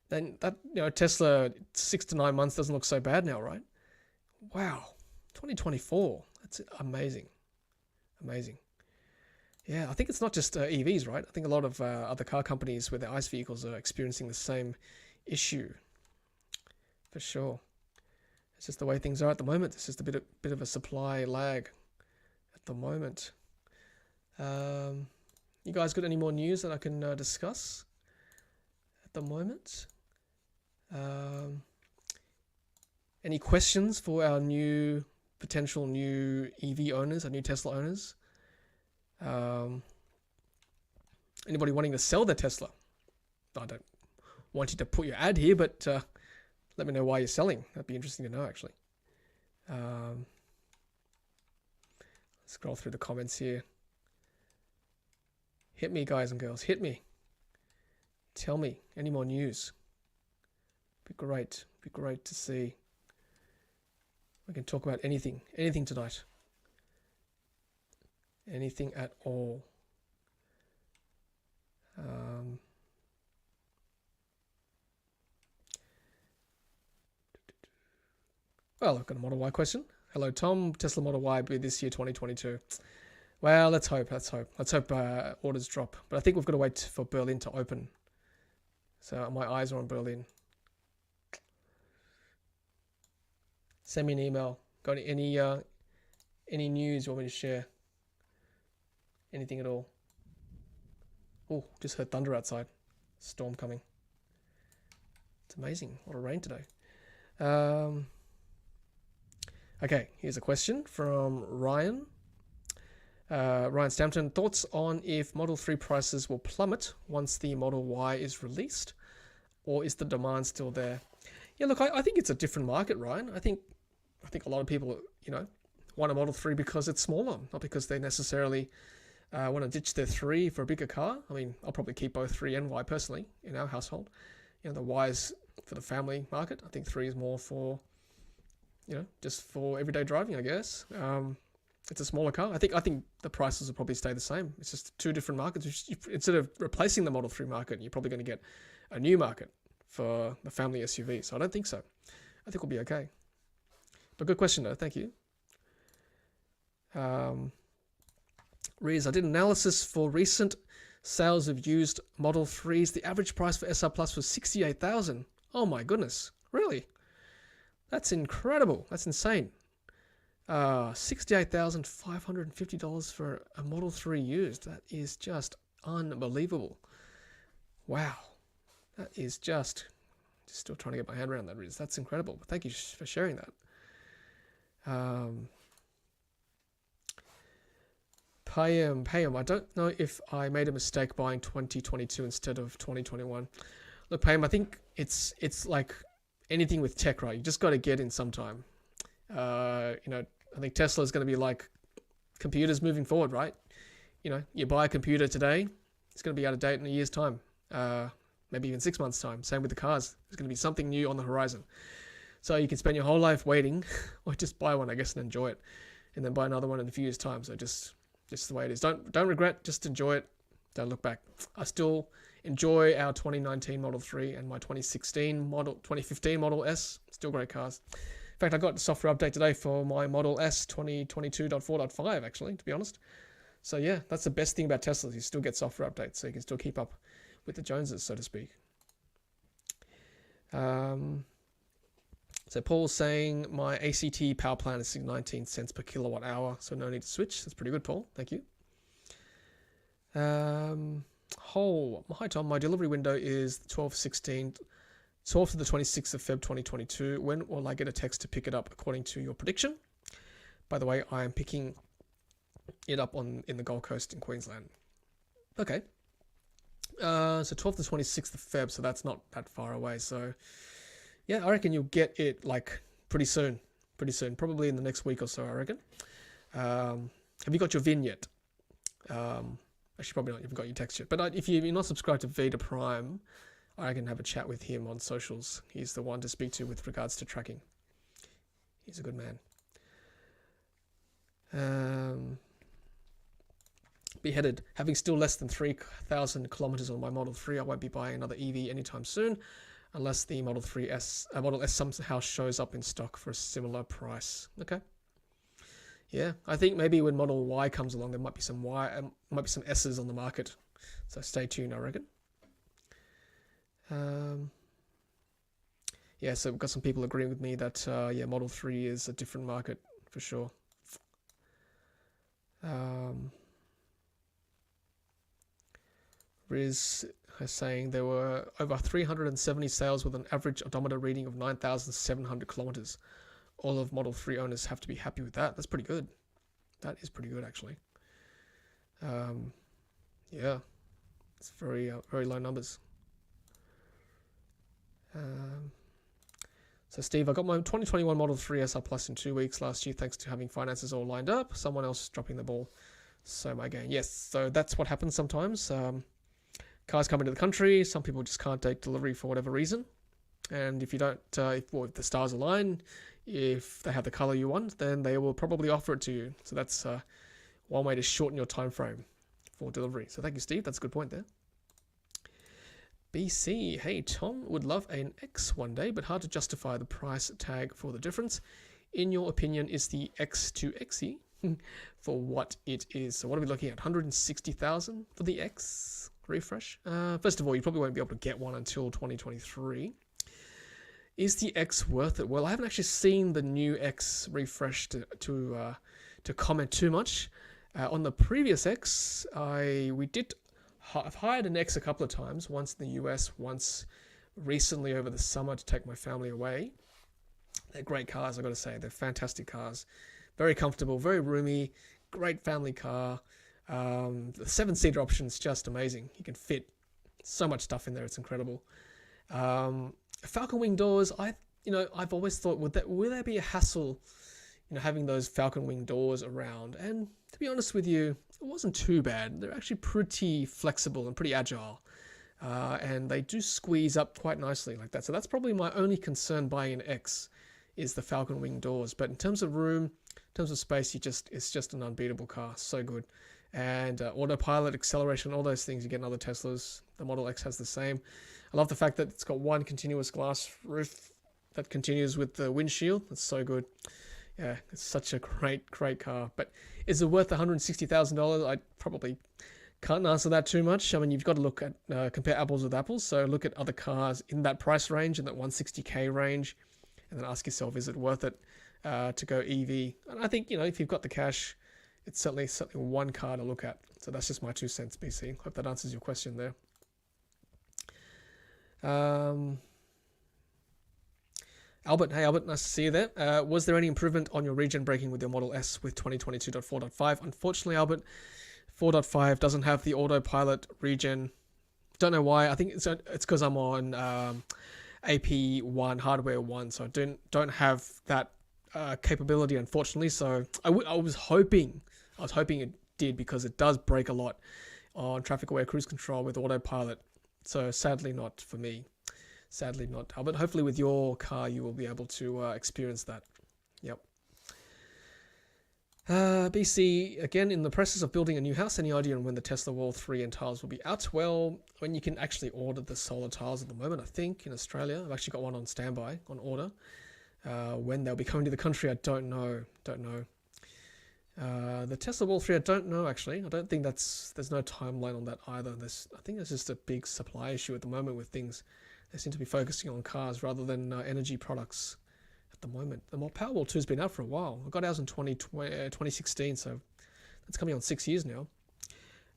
Then that, Tesla 6 to 9 months doesn't look so bad now, right? Wow. 2024. That's amazing. Amazing. Yeah, I think it's not just EVs, right? I think a lot of other car companies with their ICE vehicles are experiencing the same issue, for sure. It's just the way things are at the moment. It's just a bit of a supply lag at the moment. You guys got any more news that I can discuss at the moment? Any questions for our potential new EV owners, our new Tesla owners? Anybody wanting to sell their Tesla? I don't want you to put your ad here, but let me know why you're selling. That'd be interesting to know, actually. Scroll through the comments here. Hit me, guys and girls. Hit me. Tell me any more news. Be great. Be great to see. We can talk about anything tonight. Anything at all. Well, I've got a Model Y question. Hello, Tom. Tesla Model Y be this year, 2022. Well, let's hope. Let's hope orders drop. But I think we've got to wait for Berlin to open. So my eyes are on Berlin. Send me an email. Got any news you want me to share? Anything at all? Oh, just heard thunder outside. Storm coming. It's amazing. What a rain today. Okay, here's a question from Ryan. Ryan Stampton, thoughts on if Model 3 prices will plummet once the Model Y is released, or is the demand still there? Yeah, look, I think it's a different market, Ryan. I think a lot of people, want a Model 3 because it's smaller, not because they necessarily want to ditch their 3 for a bigger car. I mean, I'll probably keep both 3 and Y personally in our household. The Y is for the family market. I think 3 is more for, just for everyday driving, I guess. It's a smaller car. I think the prices will probably stay the same. It's just two different markets. Instead of replacing the Model 3 market, you're probably going to get a new market for the family SUV. So I don't think so. I think we'll be okay. But good question, though. Thank you. Rees, I did analysis for recent sales of used Model 3s. The average price for SR Plus was $68,000. Oh my goodness. Really? That's incredible. That's insane. $68,550 for a Model 3 used. That is just unbelievable. Wow. That is just still trying to get my hand around that, Riz. That's incredible. Thank you for sharing that. Payam, I don't know if I made a mistake buying 2022 instead of 2021. Look, Payam, I think it's like anything with tech, right? You just got to get in sometime. I think Tesla is going to be like computers moving forward, right? You buy a computer today, it's going to be out of date in a year's time, maybe even 6 months' time. Same with the cars. There's going to be something new on the horizon. So you can spend your whole life waiting, or just buy one, I guess, and enjoy it, and then buy another one in a few years' time. So just the way it is. Don't regret. Just enjoy it. Don't look back. I still enjoy our 2019 Model 3 and my 2015 Model S. Still great cars. In fact, I got the software update today for my Model S 2022.4.5, actually, to be honest. So yeah, that's the best thing about Teslas. You still get software updates, so you can still keep up with the Joneses, so to speak. So Paul's saying my ACT power plan is 19 cents per kilowatt hour, so no need to switch. That's pretty good, Paul. Thank you. Hi Tom, my delivery window is 12th to the 26th of Feb 2022. When will I get a text to pick it up according to your prediction? By the way, I am picking it up in the Gold Coast in Queensland. Okay. So 12th to 26th of Feb, so that's not that far away. So yeah, I reckon you'll get it like pretty soon, probably in the next week or so, I reckon. Have you got your VIN yet? Actually, probably not. You haven't got your text yet. But if you're not subscribed to Vita Prime, I can have a chat with him on socials. He's the one to speak to with regards to tracking. He's a good man. Beheaded. Having still less than 3,000 kilometers on my Model 3, I won't be buying another EV anytime soon, unless the Model S somehow shows up in stock for a similar price. Okay. Yeah, I think maybe when Model Y comes along, there might be some might be some S's on the market. So stay tuned, I reckon. Yeah, so we've got some people agreeing with me that yeah, Model 3 is a different market for sure. Riz is saying there were over 370 sales with an average odometer reading of 9,700 kilometers. All of Model 3 owners have to be happy with that. That's pretty good. That is pretty good, actually. Yeah, it's very low numbers. So Steve, I got my 2021 Model 3 SR Plus in 2 weeks last year thanks to having finances all lined up. Someone else dropping the ball. So my gain. Yes, so that's what happens sometimes. Cars come into the country. Some people just can't take delivery for whatever reason. And if you don't, if the stars align, if they have the color you want, then they will probably offer it to you. So that's one way to shorten your time frame for delivery. So thank you, Steve. That's a good point there. BC, hey Tom, would love an X one day, but hard to justify the price tag for the difference. In your opinion, is the X2XE for what it is? So what are we looking at? 160,000 for the X refresh? First of all, you probably won't be able to get one until 2023. Is the X worth it? Well, I haven't actually seen the new X refresh to comment too much. On the previous X, I've hired an X a couple of times, once in the US, once recently over the summer to take my family away. They're great cars, I've got to say. They're fantastic cars. Very comfortable, very roomy, great family car. The 7-seater option is just amazing. You can fit so much stuff in there, it's incredible. Falcon wing doors, I've always thought, would there be a hassle, having those Falcon wing doors around? And to be honest with you, it wasn't too bad. They're actually pretty flexible and pretty agile. And they do squeeze up quite nicely like that. So that's probably my only concern buying an X, is the Falcon wing doors. But in terms of room, in terms of space, it's just an unbeatable car. So good. And autopilot, acceleration, all those things you get in other Teslas. The Model X has the same. I love the fact that it's got one continuous glass roof that continues with the windshield. That's so good. Yeah, it's such a great car. But is it worth $160,000? I probably can't answer that too much. I mean, you've got to look at compare apples with apples. So look at other cars in that price range, in that 160K range, and then ask yourself, is it worth it to go EV? And I think, if you've got the cash, it's certainly one car to look at. So that's just my 2 cents, BC. Hope that answers your question there. Albert, hey Albert, nice to see you there. Was there any improvement on your regen braking with your Model S with 2022.4.5? Unfortunately, Albert, 4.5 doesn't have the autopilot regen. Don't know why. I think it's because I'm on AP1 hardware 1, so I don't have that capability, unfortunately. So I was hoping it did, because it does brake a lot on traffic aware cruise control with autopilot. So sadly not for me. Sadly not. But hopefully with your car you will be able to experience that. Yep. BC, again, in the process of building a new house, any idea on when the Tesla Wall 3 and tiles will be out? Well, when you can actually order the solar tiles at the moment, I think, in Australia. I've actually got one on standby, on order. When they'll be coming to the country, I don't know. The Tesla Wall 3, I don't know, actually. I don't think there's no timeline on that either. I think there's just a big supply issue at the moment with things. They seem to be focusing on cars rather than energy products at the moment. The Powerwall 2 has been out for a while. I got ours in 2016, so that's coming on 6 years now.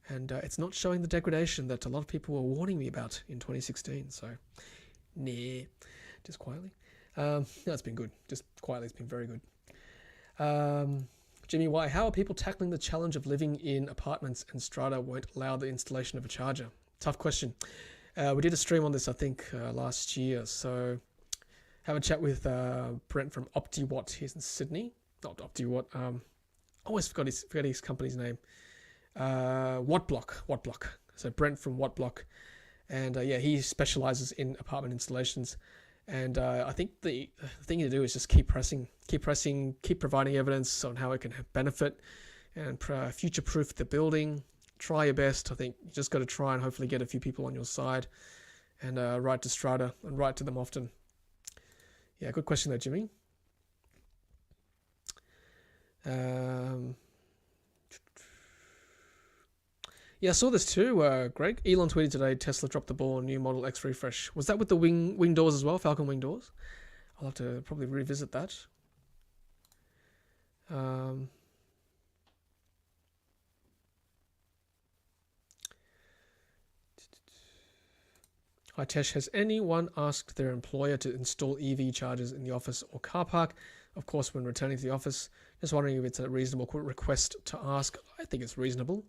And it's not showing the degradation that a lot of people were warning me about in 2016. So, nah, just quietly. No, it's been good. Just quietly, it's been very good. Jimmy Y, how are people tackling the challenge of living in apartments and strata won't allow the installation of a charger? Tough question. We did a stream on this, I think, last year. So have a chat with Brent from OptiWatt. He's in Sydney. Not OptiWatt. I always forget his company's name. Wattblock. So Brent from Wattblock. And yeah, he specializes in apartment installations. And I think the thing to do is just keep pressing, keep providing evidence on how it can benefit and future-proof the building. Try your best. I think you just got to try and hopefully get a few people on your side and write to Strata and write to them often. Yeah, good question there, Jimmy. Yeah, I saw this too, Greg. Elon tweeted today, Tesla dropped the ball on new Model X refresh. Was that with the wing doors as well, Falcon wing doors? I'll have to probably revisit that. Hi Tesh, has anyone asked their employer to install EV chargers in the office or car park? Of course, when returning to the office. Just wondering if it's a reasonable request to ask. I think it's reasonable.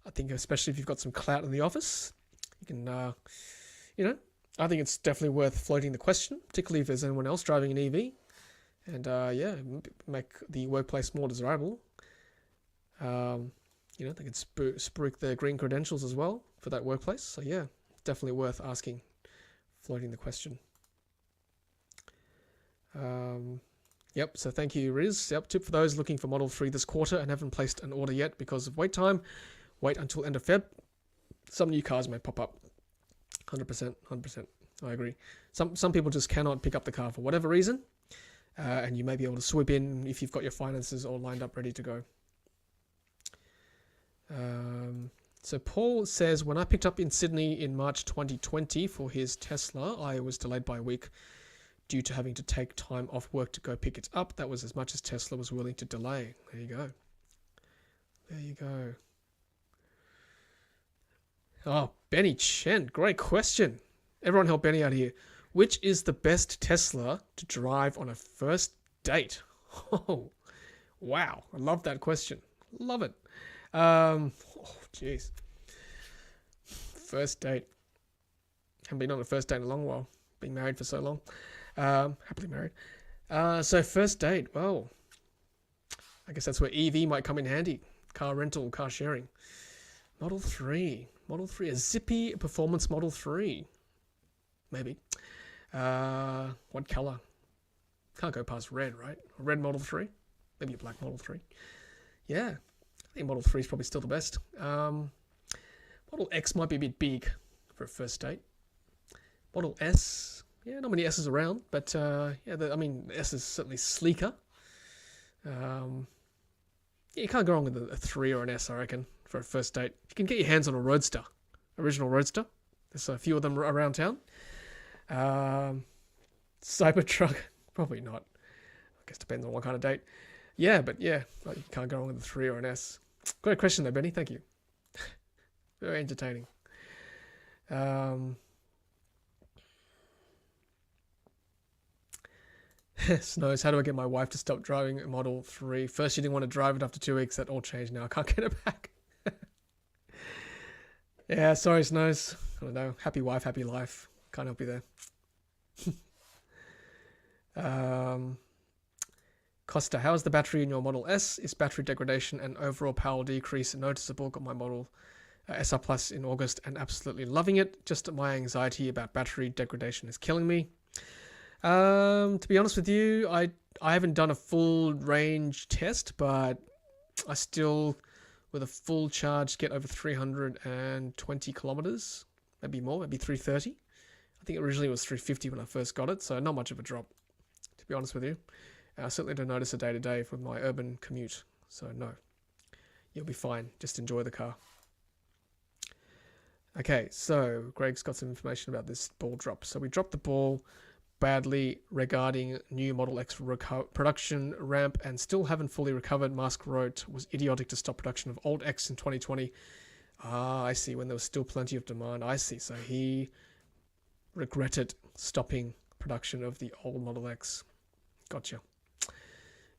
I think especially if you've got some clout in the office, you can, I think it's definitely worth floating the question, particularly if there's anyone else driving an EV. And, make the workplace more desirable. They can spruik their green credentials as well for that workplace. So, yeah. Definitely worth asking, floating the question. Yep, so thank you, Riz. Yep, tip for those looking for Model 3 this quarter and haven't placed an order yet because of wait time. Wait until end of Feb. Some new cars may pop up. 100%. I agree. Some people just cannot pick up the car for whatever reason. And you may be able to swoop in if you've got your finances all lined up, ready to go. So Paul says, when I picked up in Sydney in March 2020 for his Tesla, I was delayed by a week due to having to take time off work to go pick it up. That was as much as Tesla was willing to delay. There you go. There you go. Oh, Benny Chen. Great question. Everyone help Benny out here. Which is the best Tesla to drive on a first date? Oh, wow. I love that question. Love it. Oh, jeez. First date. Haven't been on a first date in a long while. Been married for so long. Happily married. So first date. Well, I guess that's where EV might come in handy. Car rental, car sharing. Model 3. Model 3. A zippy performance Model 3. Maybe. What color? Can't go past red, right? A red Model 3. Maybe a black Model 3. Yeah. I think Model 3 is probably still the best. Model X might be a bit big for a first date. Model S, yeah, not many S's around, but the S is certainly sleeker. You can't go wrong with a 3 or an S, I reckon, for a first date. You can get your hands on a Roadster, original Roadster. There's a few of them around town. Cybertruck, probably not. I guess depends on what kind of date. Yeah, but yeah, you can't go wrong with a 3 or an S. Great question though, Benny. Thank you. Very entertaining. Snows, how do I get my wife to stop driving a Model 3? First, she didn't want to drive it after 2 weeks. That all changed now. I can't get it back. Yeah, sorry, Snows. I don't know. Happy wife, happy life. Can't help you there. Costa, how is the battery in your Model S? Is battery degradation and overall power decrease noticeable? Got my Model SR Plus in August and absolutely loving it. Just my anxiety about battery degradation is killing me. To be honest with you, I haven't done a full range test, but I still, with a full charge, get over 320 kilometers, maybe more, maybe 330. I think originally it was 350 when I first got it, so not much of a drop, to be honest with you. I certainly don't notice a day-to-day with my urban commute, so no. You'll be fine. Just enjoy the car. Okay, so Greg's got some information about this ball drop. So we dropped the ball badly regarding new Model X production ramp and still haven't fully recovered. Musk wrote, was idiotic to stop production of old X in 2020. Ah, I see, when there was still plenty of demand. I see, so he regretted stopping production of the old Model X. Gotcha.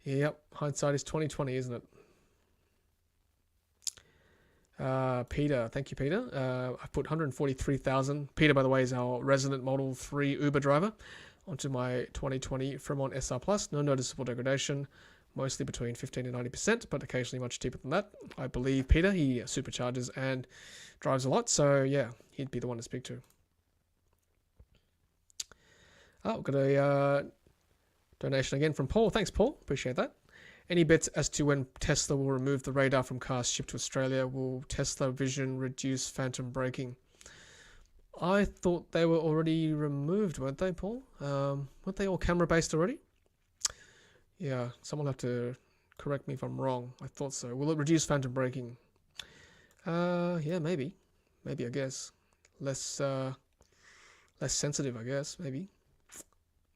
Yep, hindsight is 2020, isn't it? Peter, thank you, Peter. I put 143,000. Peter, by the way, is our resident Model 3 Uber driver onto my 2020 Fremont SR Plus. No noticeable degradation, mostly between 15 and 90%, but occasionally much cheaper than that. I believe Peter, he supercharges and drives a lot, so yeah, he'd be the one to speak to. Oh, we've got a donation again from Paul. Thanks, Paul. Appreciate that. Any bets as to when Tesla will remove the radar from cars shipped to Australia? Will Tesla Vision reduce phantom braking? I thought they were already removed, weren't they, Paul? Weren't they all camera-based already? Yeah, someone will have to Correct me if I'm wrong. I thought so. Will it reduce phantom braking? Yeah, maybe. Maybe, I guess. Less sensitive, I guess, maybe.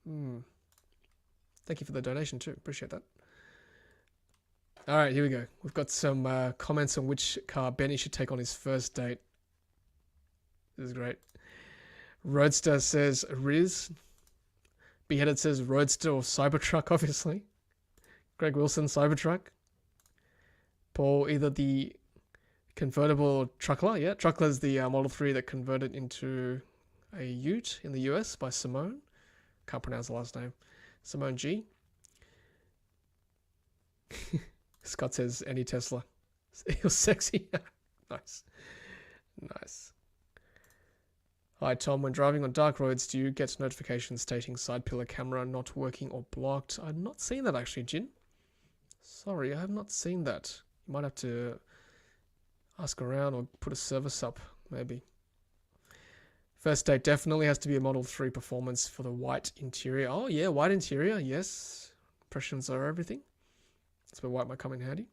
Thank you for the donation too. Appreciate that. All right, here we go. We've got some comments on which car Benny should take on his first date. This is great. Roadster says Riz. Beheaded says Roadster or Cybertruck, obviously. Greg Wilson, Cybertruck. Paul, either the convertible or Truckler. Yeah, Truckler's the Model 3 that converted into a Ute in the US by Simone. Can't pronounce the last name. Simone G. Scott says any Tesla. It was sexy. Nice. Nice. Hi Tom, when driving on dark roads, do you get notifications stating side pillar camera not working or blocked? I've not seen that actually, Jin. Sorry, I have not seen that. You might have to ask around or put a service up, maybe. First date definitely has to be a Model 3 performance for the white interior. Oh yeah, white interior, yes. Impressions are everything. That's where white might come in handy.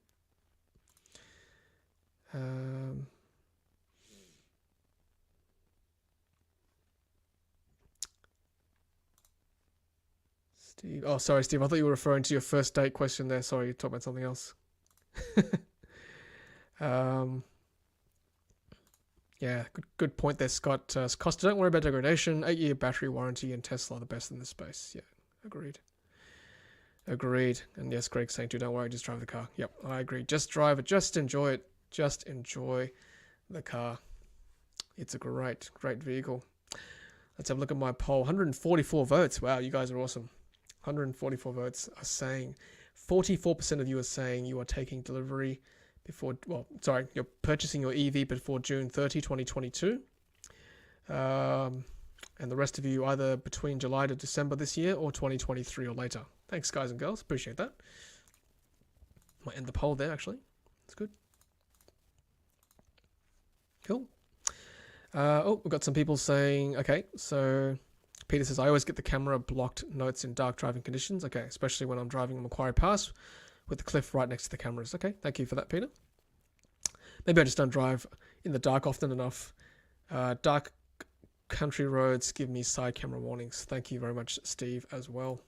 Steve. Oh, sorry, Steve. I thought you were referring to your first date question there. Sorry, you talked about something else. Yeah, good point there, Scott. Costa, don't worry about degradation. 8-year battery warranty and Tesla are the best in this space. Yeah, agreed. Agreed. And yes, Greg's saying too, don't worry, just drive the car. Yep, I agree. Just drive it. Just enjoy it. Just enjoy the car. It's a great vehicle. Let's have a look at my poll. 144 votes. Wow, you guys are awesome. 144 votes are saying 44% of you are saying you are taking delivery before, well, sorry, you're purchasing your EV before June 30, 2022. And the rest of you either between July to December this year or 2023 or later. Thanks, guys and girls. Appreciate that. Might end the poll there, actually. That's good. Cool. Oh, we've got some people saying, okay, so Peter says, I always get the camera blocked notes in dark driving conditions. Okay, especially when I'm driving Macquarie Pass with the cliff right next to the cameras. Okay, thank you for that, Peter. Maybe I just don't drive in the dark often enough. Dark country roads give me side camera warnings. Thank you very much, Steve, as well.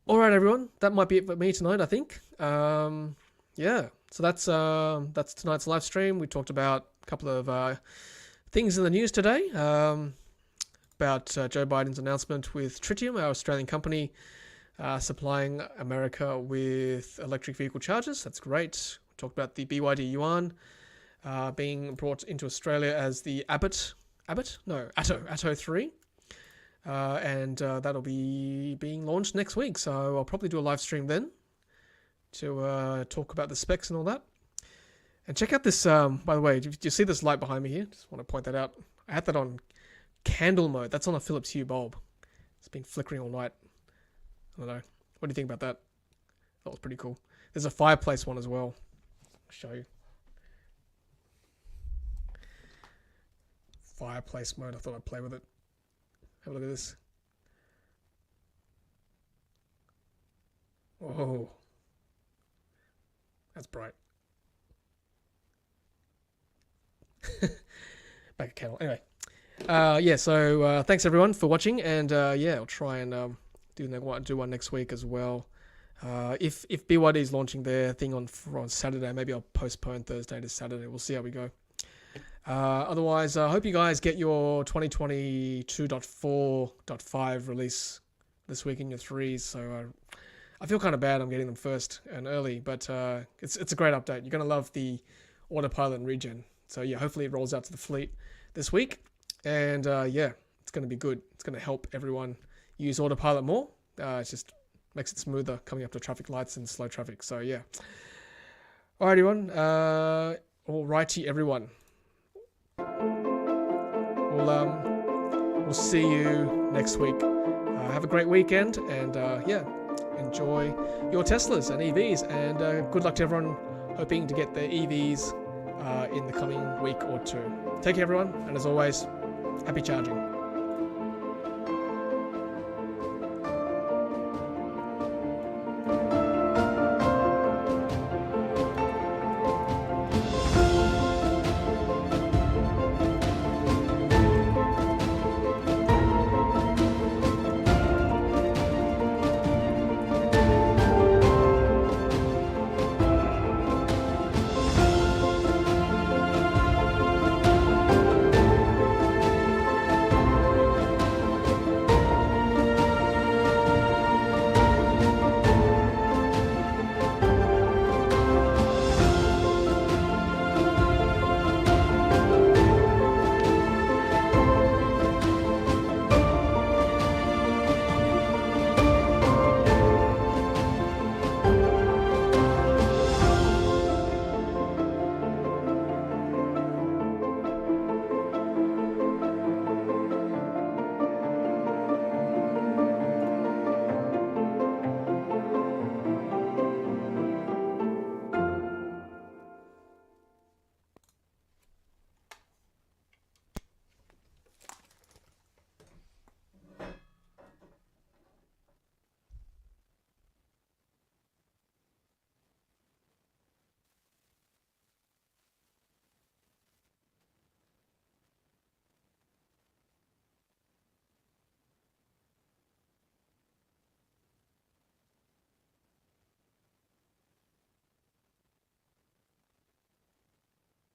All right, everyone, that might be it for me tonight, I think. Yeah, so that's tonight's live stream. We talked about a couple of things in the news today, about Joe Biden's announcement with Tritium, our Australian company, supplying America with electric vehicle chargers. That's great. We talked about the BYD Yuan being brought into Australia as the Atto 3. And that'll be being launched next week. So I'll probably do a live stream then to talk about the specs and all that. And check out this, by the way, do you see this light behind me here? Just want to point that out. I had that on candle mode. That's on a Philips Hue bulb. It's been flickering all night. I don't know. What do you think about that? That was pretty cool. There's a fireplace one as well. I'll show you. Fireplace mode. I thought I'd play with it. Have a look at this. Whoa. That's bright. Back at candle. Anyway. Yeah, so thanks everyone for watching, and yeah, I'll try and do one next week as well. If BYD is launching their thing on Saturday, maybe I'll postpone Thursday to Saturday. We'll see how we go. Otherwise, I hope you guys get your 2022.4.5 release this week in your 3s. So I feel kind of bad I'm getting them first and early, but it's a great update. You're going to love the autopilot and regen. So yeah, hopefully it rolls out to the fleet this week. And yeah, it's going to be good. It's going to help everyone use autopilot more. It just makes it smoother coming up to traffic lights and slow traffic. So yeah. All right, everyone. All righty, everyone. We'll see you next week. Have a great weekend, and yeah, enjoy your Teslas and EVs, and good luck to everyone hoping to get their EVs in the coming week or two. Take care, everyone, and as always, happy charging.